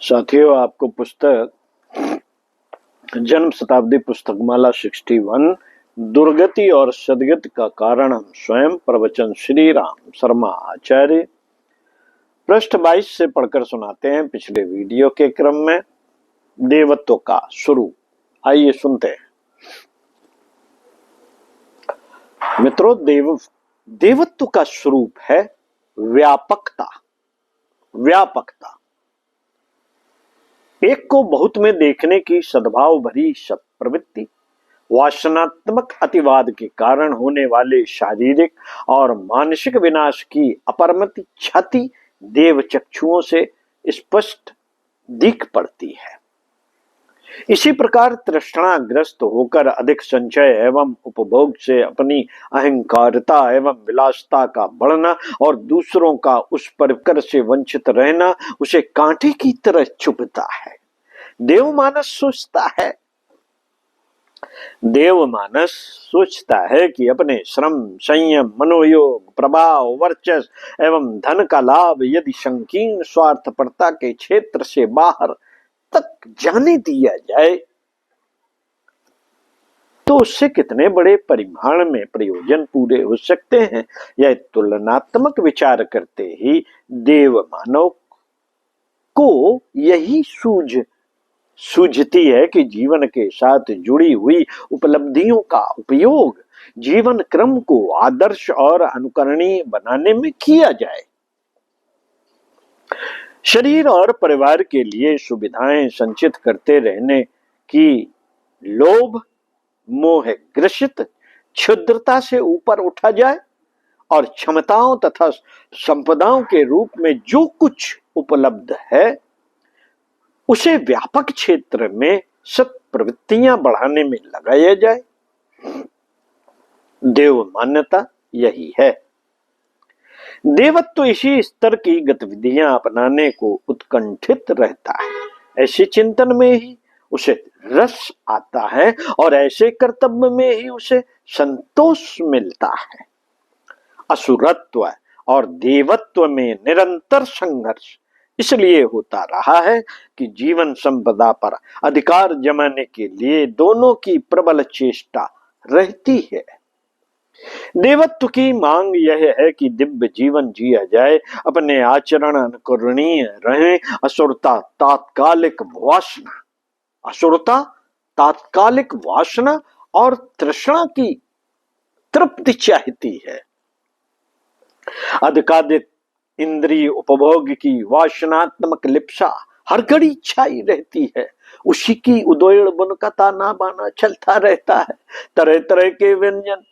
साथियों, आपको पुस्तक जन्म शताब्दी पुस्तकमाला 61 दुर्गति और सदगति का कारण हम स्वयं, प्रवचन श्री राम शर्मा आचार्य, पृष्ठ 22 से पढ़कर सुनाते हैं। पिछले वीडियो के क्रम में देवत्व का स्वरूप, आइए सुनते हैं। मित्रों, देवत्व का स्वरूप है व्यापकता। व्यापकता, एक को बहुत में देखने की सद्भाव भरी प्रवृत्ति, वासनात्मक अतिवाद के कारण होने वाले शारीरिक और मानसिक विनाश की अपरमित क्षति देव चक्षुओं से स्पष्ट दिख पड़ती है। इसी प्रकार तृष्णाग्रस्त होकर अधिक संचय एवं उपभोग से अपनी अहंकारता एवं विलासता का बढ़ना और दूसरों का उस परिकर से वंचित रहना उसे कांटे की तरह चुभता है। देवमानस सोचता है कि अपने श्रम, संयम, मनोयोग, प्रभाव, वर्चस्व एवं धन का लाभ यदि संकीर्ण स्वार्थपरता के क्षेत्र से बाहर तक जाने दिया जाए तो उससे कितने बड़े परिमाण में प्रयोजन पूरे हो सकते हैं। यह तुलनात्मक विचार करते ही देव मानव को यही सूझती है कि जीवन के साथ जुड़ी हुई उपलब्धियों का उपयोग जीवन क्रम को आदर्श और अनुकरणीय बनाने में किया जाए। शरीर और परिवार के लिए सुविधाएं संचित करते रहने की लोभ मोह ग्रसित क्षुद्रता से ऊपर उठा जाए और क्षमताओं तथा संपदाओं के रूप में जो कुछ उपलब्ध है उसे व्यापक क्षेत्र में सब प्रवृत्तियां बढ़ाने में लगाया जाए। देव मान्यता यही है। देवत्व इसी स्तर की गतिविधियां अपनाने को उत्कंठित रहता है। ऐसे चिंतन में ही उसे रस आता है और ऐसे कर्तव्य में ही उसे संतोष मिलता है। असुरत्व और देवत्व में निरंतर संघर्ष इसलिए होता रहा है कि जीवन संपदा पर अधिकार जमाने के लिए दोनों की प्रबल चेष्टा रहती है। देवत्व की मांग यह है कि दिव्य जीवन जिया जाए, अपने आचरण अनुकरणीय रहे। असुरता तात्कालिक वासना और तृष्णा की तृप्ति चाहती है। अधिकाधिक इंद्रिय उपभोग की वासनात्मक लिप्सा हर घड़ी छाई रहती है। उसी की उदोड़ बुनका ताना बाना चलता रहता है। तरह तरह के व्यंजन,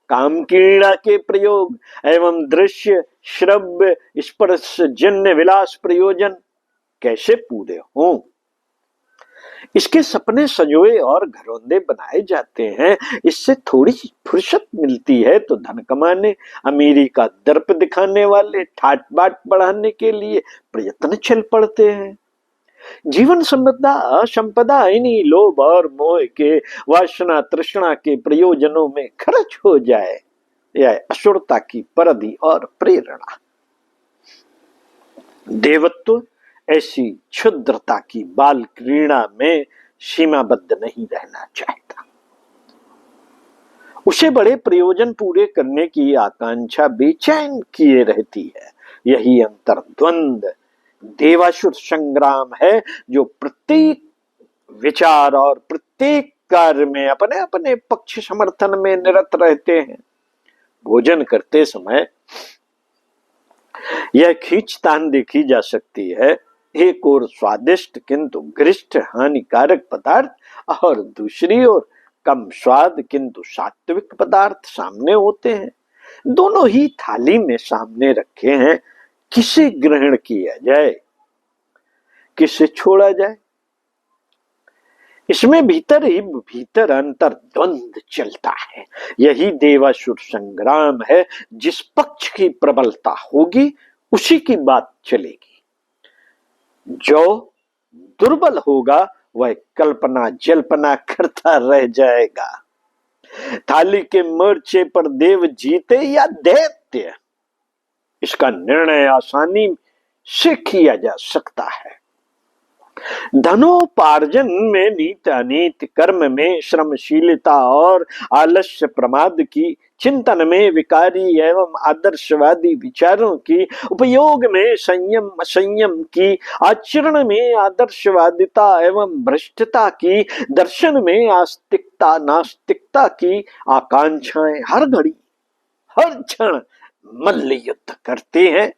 काम क्रीड़ा के प्रयोग एवं दृश्य, श्रव्य, स्पर्श जन्य विलास प्रयोजन कैसे पूरे हों, इसके सपने सजोए और घरौंदे बनाए जाते हैं। इससे थोड़ी फुर्सत मिलती है तो धन कमाने, अमीरी का दर्प दिखाने वाले ठाट बाट बढ़ाने के लिए प्रयत्न चल पड़ते हैं। जीवन संपदा इन्हीं लोभ और मोह के वासना तृष्णा के प्रयोजनों में खर्च हो जाए। यह असुरता की परधि और प्रेरणा। देवत्व ऐसी क्षुद्रता की बाल क्रीड़ा में सीमाबद्ध नहीं रहना चाहता। उसे बड़े प्रयोजन पूरे करने की आकांक्षा बेचैन किए रहती है। यही अंतर्द्वंद देवासुर संग्राम है जो प्रत्येक विचार और प्रत्येक कार्य में अपने अपने पक्ष समर्थन में निरत रहते हैं। भोजन करते समय यह खींचतान देखी जा सकती है। एक और स्वादिष्ट किंतु गरिष्ठ हानिकारक पदार्थ और दूसरी ओर कम स्वाद किंतु सात्विक पदार्थ सामने होते हैं। दोनों ही थाली में सामने रखे हैं। किसे ग्रहण किया जाए, किसे छोड़ा जाए, इसमें भीतर अंतर द्वंद चलता है। यही देवासुर संग्राम है। जिस पक्ष की प्रबलता होगी उसी की बात चलेगी। जो दुर्बल होगा वह कल्पना जल्पना करता रह जाएगा। थाली के मोर्चे पर देव जीते या दैत्य, इसका निर्णय आसानी से किया जा सकता है। धनोपार्जन में नीत अनीत, कर्म में श्रमशीलता और आलस्य प्रमाद की, चिंतन में विकारी एवं आदर्शवादी विचारों की, उपयोग में संयम असंयम की, आचरण में आदर्शवादिता एवं भ्रष्टता की, दर्शन में आस्तिकता नास्तिकता की, आकांक्षाएं हर घड़ी हर क्षण मल्ल युद्ध करते हैं।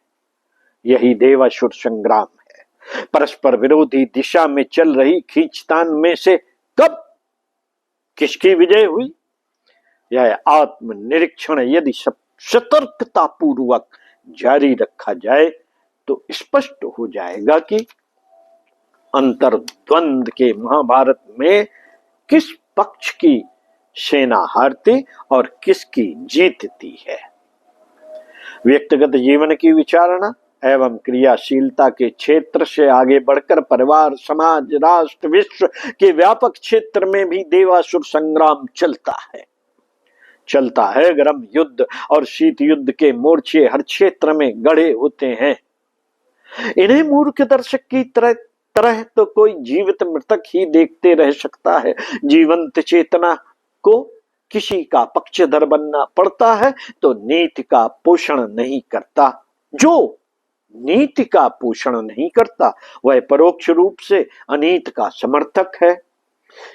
यही देवासुर संग्राम है। परस्पर विरोधी दिशा में चल रही खींचतान में से कब किसकी विजय हुई, यह आत्मनिरीक्षण यदि सतर्कता पूर्वक जारी रखा जाए तो स्पष्ट हो जाएगा कि अंतर्द्वंद के महाभारत में किस पक्ष की सेना हारती और किसकी जीतती है। व्यक्तिगत जीवन की विचारणा एवं क्रियाशीलता के क्षेत्र से आगे बढ़कर परिवार, समाज, राष्ट्र, विश्व के व्यापक क्षेत्र में भी देवासुर संग्राम चलता है। गर्म युद्ध और शीत युद्ध के मोर्चे हर क्षेत्र में गढ़े होते हैं। इन्हें मूर्ख दर्शक की तरह तो कोई जीवित मृतक ही देखते रह सकता है। जीवंत चेतना को किसी का पक्षधर बनना पड़ता है तो नीति का पोषण नहीं करता। जो नीति का पोषण नहीं करता वह परोक्ष रूप से अनीति का समर्थक है।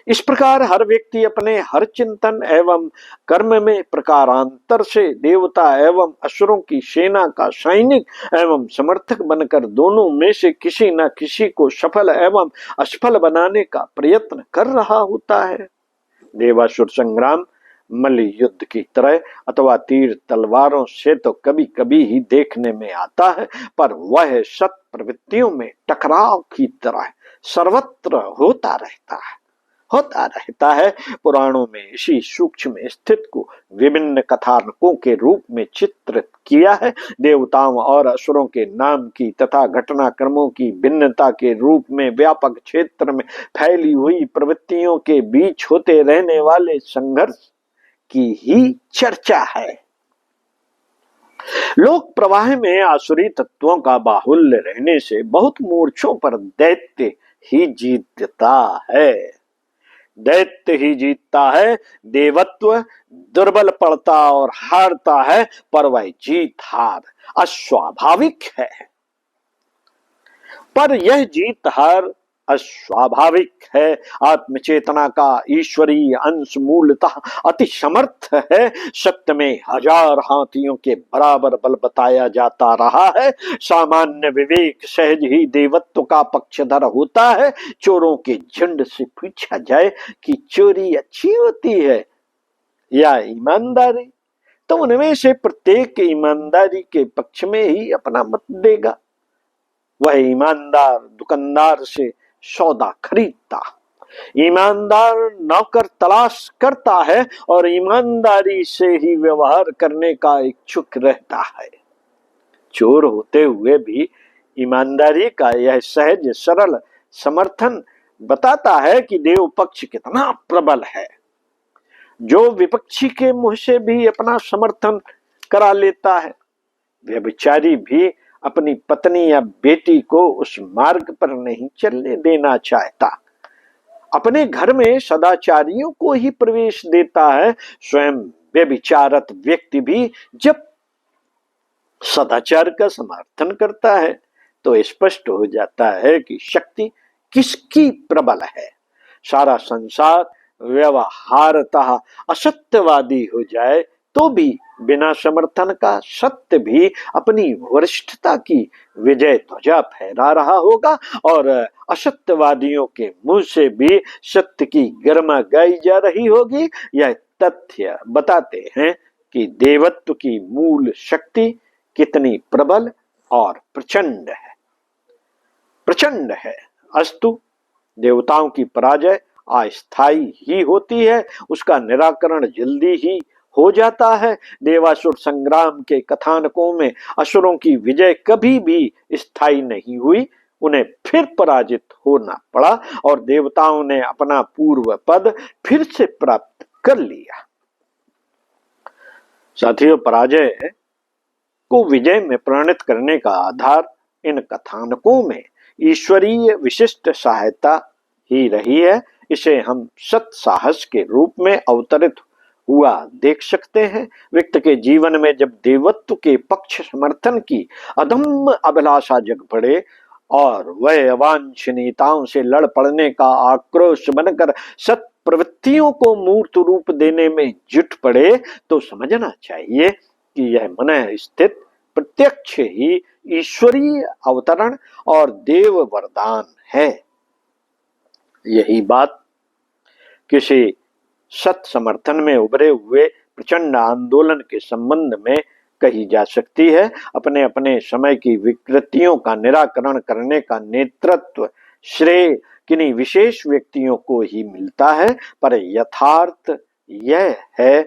इस प्रकार हर व्यक्ति अपने हर चिंतन एवं कर्म में प्रकारांतर से देवता एवं असुरों की सेना का सैनिक एवं समर्थक बनकर दोनों में से किसी न किसी को सफल एवं असफल बनाने का प्रयत्न कर रहा होता है। देवासुर संग्राम मल्ल युद्ध की तरह अथवा तीर तलवारों से तो कभी कभी ही देखने में आता है, पर वह सत प्रवृत्तियों में टकराव की तरह सर्वत्र होता रहता है। पुराणों में इसी सूक्ष्म स्थिति को विभिन्न कथानकों के रूप में चित्रित किया है। देवताओं और असुरों के नाम की तथा घटनाक्रमों की भिन्नता के रूप में व्यापक क्षेत्र में फैली हुई प्रवृत्तियों के बीच होते रहने वाले संघर्ष की ही चर्चा है। लोक प्रवाह में आसुरी तत्वों का बाहुल्य रहने से बहुत मोर्चों पर दैत्य ही जीतता है। देवत्व दुर्बल पड़ता और हारता है, पर वह जीत हार अस्वाभाविक है। पर यह जीत हार अस्वाभाविक है। आत्मचेतना का ईश्वरीय अंश मूलतः अति समर्थ है। सत्य में हजार हाथियों के बराबर बल बताया जाता रहा है। सामान्य विवेक सहज ही देवत्व का पक्षधर होता है। चोरों के झुंड से पूछा जाए कि चोरी अच्छी होती है या ईमानदारी, तो उनमें से प्रत्येक ईमानदारी के पक्ष में ही अपना मत देगा। वह ईमानदार दुकानदार से सौदा खरीदता, ईमानदार नौकर तलाश करता है और ईमानदारी से ही व्यवहार करने का इच्छुक रहता है। चोर होते हुए भी ईमानदारी का यह सहज सरल समर्थन बताता है कि देव पक्ष कितना प्रबल है। जो विपक्षी के मुंह से भी अपना समर्थन करा लेता है, व्यभिचारी भी अपनी पत्नी या बेटी को उस मार्ग पर नहीं चलने देना चाहता। अपने घर में सदाचारियों को ही प्रवेश देता है। स्वयं व्यभिचारत व्यक्ति भी जब सदाचार का समर्थन करता है तो स्पष्ट हो जाता है कि शक्ति किसकी प्रबल है। सारा संसार व्यवहारतः असत्यवादी हो जाए तो भी बिना समर्थन का सत्य भी अपनी वरिष्ठता की विजय ध्वजा फहरा रहा होगा और असत्यवादियों के मुंह से भी सत्य की गरिमा गाई जा रही होगी। यह तथ्य बताते हैं कि देवत्व की मूल शक्ति कितनी प्रबल और प्रचंड है। अस्तु, देवताओं की पराजय अस्थायी ही होती है, उसका निराकरण जल्दी ही हो जाता है। देवासुर संग्राम के कथानकों में असुरों की विजय कभी भी स्थायी नहीं हुई, उन्हें फिर पराजित होना पड़ा और देवताओं ने अपना पूर्व पद फिर से प्राप्त कर लिया। साथियों, पराजय को विजय में परिणत करने का आधार इन कथानकों में ईश्वरीय विशिष्ट सहायता ही रही है। इसे हम सत साहस के रूप में अवतरित हुआ देख सकते हैं। व्यक्ति के जीवन में जब देवत्व के पक्ष समर्थन की अदम्य अभिलाषा जग पड़े और वह अवांछनीयताओं से लड़ पड़ने का आक्रोश बनकर सत प्रवृत्तियों को मूर्त रूप देने में जुट पड़े, तो समझना चाहिए कि यह मन स्थित प्रत्यक्ष ही ईश्वरीय अवतरण और देव वरदान है। यही बात किसी सत समर्थन में उभरे हुए प्रचंड आंदोलन के संबंध में कही जा सकती है। अपने अपने समय की विकृतियों का निराकरण करने का नेतृत्व श्रेय किन्हीं विशेष व्यक्तियों को ही मिलता है, पर यथार्थ यह है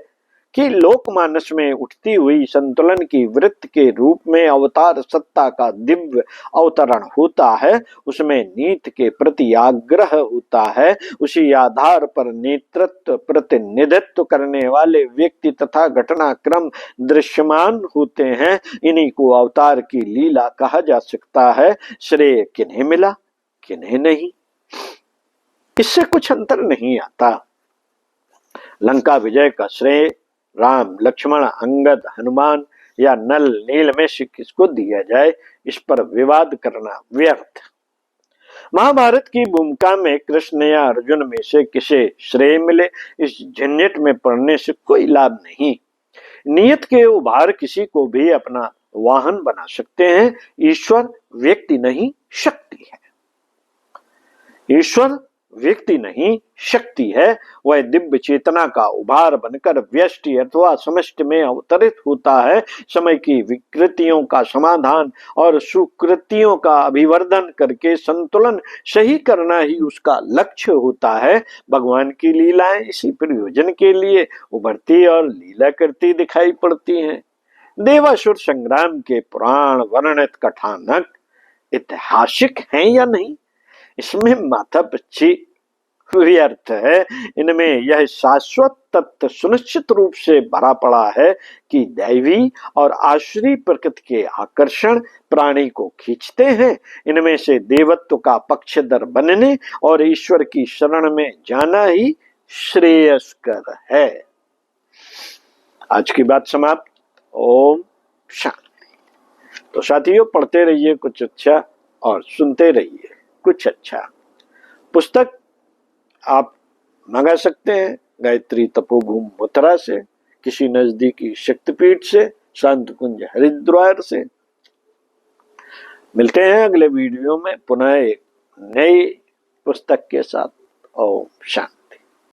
कि लोकमानस में उठती हुई संतुलन की वृत्त के रूप में अवतार सत्ता का दिव्य अवतरण होता है। उसमें नीति के प्रति आग्रह होता है। उसी आधार पर नेतृत्व प्रतिनिधित्व करने वाले व्यक्ति तथा घटनाक्रम दृश्यमान होते हैं। इन्हीं को अवतार की लीला कहा जा सकता है। श्रेय किन्हें मिला, किन्हें नहीं, इससे कुछ अंतर नहीं आता। लंका विजय का श्रेय राम, लक्ष्मण, अंगद, हनुमान या नल नील में से किसको दिया जाए, इस पर विवाद करना व्यर्थ। महाभारत की भूमिका में कृष्ण या अर्जुन में से किसे श्रेय मिले, इस झंझट में पड़ने से कोई लाभ नहीं। नियत के उभार किसी को भी अपना वाहन बना सकते हैं। ईश्वर व्यक्ति नहीं शक्ति है। ईश्वर व्यक्ति नहीं शक्ति है। वह दिव्य चेतना का उभार बनकर व्यष्टि अथवा समष्टि में अवतरित होता है। समय की विकृतियों का समाधान और सुकृतियों का अभिवर्धन करके संतुलन सही करना ही उसका लक्ष्य होता है। भगवान की लीलाएं इसी प्रयोजन के लिए उभरती और लीला करती दिखाई पड़ती हैं। देवासुर संग्राम के पुराण वर्णित कथानक ऐतिहासिक हैं या नहीं, इसमें माथापच्ची व्यर्थ है। इनमें यह शाश्वत तत्व सुनिश्चित रूप से भरा पड़ा है कि दैवी और आश्री प्रकृति के आकर्षण प्राणी को खींचते हैं। इनमें से देवत्व का पक्षधर बनने और ईश्वर की शरण में जाना ही श्रेयस्कर है। आज की बात समाप्त। ओम शांति। तो साथियों, पढ़ते रहिए कुछ अच्छा और सुनते रहिए कुछ अच्छा। पुस्तक आप मंगा सकते हैं गायत्री तपोभूमि मथुरा से, किसी नजदीकी शक्तिपीठ से, शांत कुंज हरिद्वार से। मिलते हैं अगले वीडियो में पुनः एक नई पुस्तक के साथ। ओम शांति।